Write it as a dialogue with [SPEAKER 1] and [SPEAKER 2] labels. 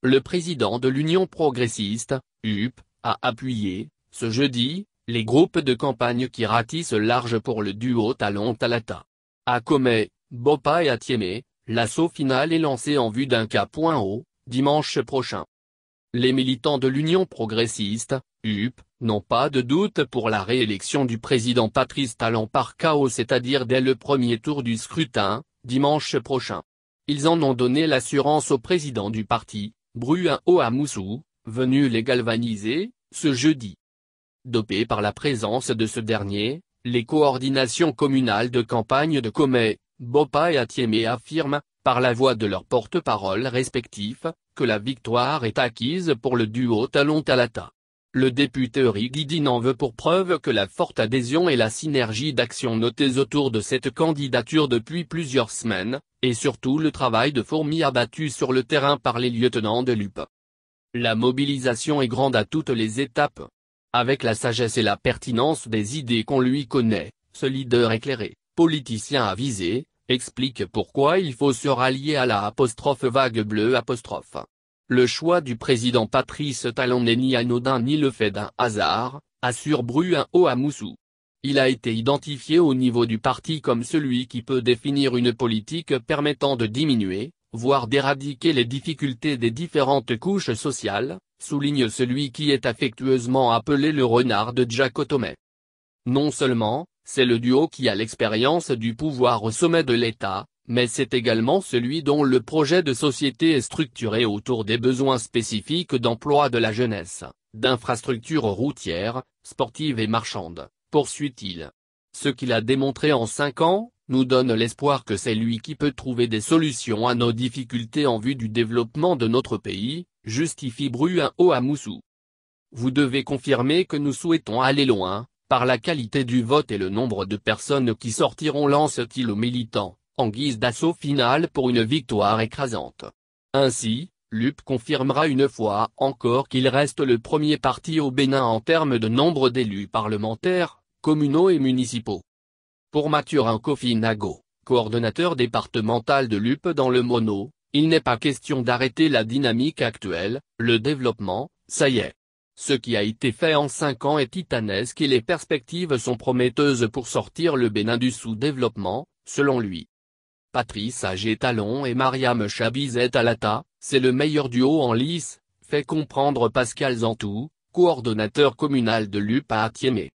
[SPEAKER 1] Le président de l'Union progressiste, UP, a appuyé, ce jeudi, les groupes de campagne qui ratissent large pour le duo Talon-Talata. À Comey, Boppa et Atieme, l'assaut final est lancé en vue d'un K.O, dimanche prochain. Les militants de l'Union progressiste, UP, n'ont pas de doute pour la réélection du président Patrice Talon par KO, c'est-à-dire dès le premier tour du scrutin, dimanche prochain. Ils en ont donné l'assurance au président du parti, Bruhn Ouamoussou, venu les galvaniser, ce jeudi. Dopés par la présence de ce dernier, les coordinations communales de campagne de Comey, Boppa et Atieme affirment, par la voix de leurs porte-parole respectifs, que la victoire est acquise pour le duo Talon-Talata. Le député Rigidin en veut pour preuve que la forte adhésion et la synergie d'action notées autour de cette candidature depuis plusieurs semaines, et surtout le travail de fourmi abattu sur le terrain par les lieutenants de l'UP. La mobilisation est grande à toutes les étapes. Avec la sagesse et la pertinence des idées qu'on lui connaît, ce leader éclairé, politicien avisé, explique pourquoi il faut se rallier à la vague bleue. Le choix du président Patrice Talon n'est ni anodin ni le fait d'un hasard, assure Bruhn Ouamoussou. Il a été identifié au niveau du parti comme celui qui peut définir une politique permettant de diminuer, voire d'éradiquer les difficultés des différentes couches sociales, souligne celui qui est affectueusement appelé le renard de Giacotomé. Non seulement, c'est le duo qui a l'expérience du pouvoir au sommet de l'État, mais c'est également celui dont le projet de société est structuré autour des besoins spécifiques d'emploi de la jeunesse, d'infrastructures routières, sportives et marchandes, poursuit-il. Ce qu'il a démontré en 5 ans, nous donne l'espoir que c'est lui qui peut trouver des solutions à nos difficultés en vue du développement de notre pays, justifie Bruhn Ouamoussou. Vous devez confirmer que nous souhaitons aller loin, par la qualité du vote et le nombre de personnes qui sortiront, lance-t-il aux militants, en guise d'assaut final pour une victoire écrasante. Ainsi, l'UP confirmera une fois encore qu'il reste le premier parti au Bénin en termes de nombre d'élus parlementaires, communaux et municipaux. Pour Mathurin Kofi-Nago, coordonnateur départemental de l'UP dans le Mono, il n'est pas question d'arrêter la dynamique actuelle, le développement, ça y est. Ce qui a été fait en 5 ans est titanesque et les perspectives sont prometteuses pour sortir le Bénin du sous-développement, selon lui. Patrice Talon et Mariam Chabizet-Talata, c'est le meilleur duo en lice, fait comprendre Pascal Zantou, coordonnateur communal de l'UP à Atieme.